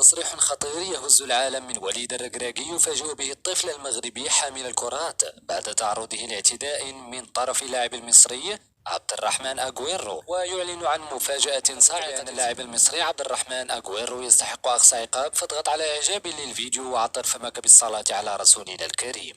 تصريح خطير يهز العالم من وليد الركراكي يفاجئ به الطفل المغربي حامل الكرات بعد تعرضه لاعتداء من طرف اللاعب المصري عبد الرحمن أغويرو، ويعلن عن مفاجأة صاعقة أن اللاعب المصري عبد الرحمن أغويرو يستحق أقصى عقاب، فاضغط على إعجاب للفيديو وعطر فمك بالصلاة على رسولنا الكريم.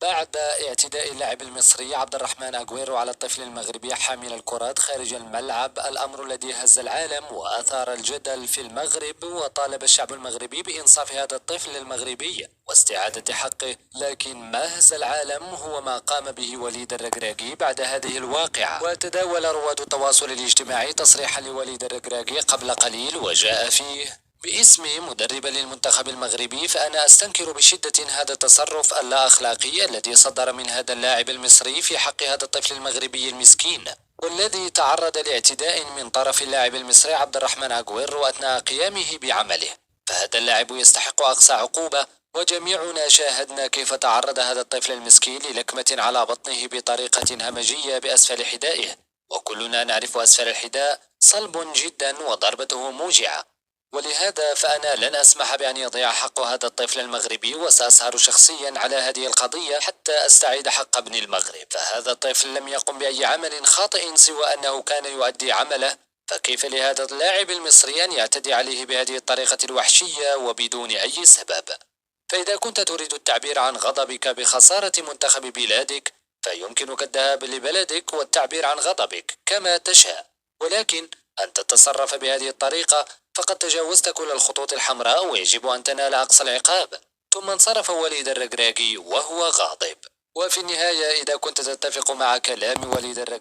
بعد اعتداء اللاعب المصري عبد الرحمن أغويرو على الطفل المغربي حامل الكرات خارج الملعب، الأمر الذي هز العالم وأثار الجدل في المغرب، وطالب الشعب المغربي بإنصاف هذا الطفل المغربي واستعادة حقه. لكن ما هز العالم هو ما قام به وليد الركراكي بعد هذه الواقعة. وتداول رواد التواصل الاجتماعي تصريحا لوليد الركراكي قبل قليل وجاء فيه: باسمي مدربا للمنتخب المغربي، فأنا أستنكر بشدة هذا التصرف اللا أخلاقي الذي صدر من هذا اللاعب المصري في حق هذا الطفل المغربي المسكين، والذي تعرض لاعتداء من طرف اللاعب المصري عبد الرحمن أغويرو أثناء قيامه بعمله. فهذا اللاعب يستحق أقصى عقوبة، وجميعنا شاهدنا كيف تعرض هذا الطفل المسكين للكمة على بطنه بطريقة همجية بأسفل حذائه، وكلنا نعرف أسفل الحذاء صلب جدا وضربته موجعة. ولهذا فأنا لن أسمح بأن يضيع حق هذا الطفل المغربي، وسأسهر شخصيا على هذه القضية حتى أستعيد حق ابن المغرب. فهذا الطفل لم يقم بأي عمل خاطئ سوى أنه كان يؤدي عمله، فكيف لهذا اللاعب المصري أن يعتدي عليه بهذه الطريقة الوحشية وبدون أي سبب؟ فإذا كنت تريد التعبير عن غضبك بخسارة منتخب بلادك، فيمكنك الذهاب لبلدك والتعبير عن غضبك كما تشاء، ولكن أن تتصرف بهذه الطريقة فقد تجاوزت كل الخطوط الحمراء، ويجب أن تنال أقصى العقاب. ثم انصرف وليد الركراكي وهو غاضب. وفي النهاية، إذا كنت تتفق مع كلام وليد الركراكي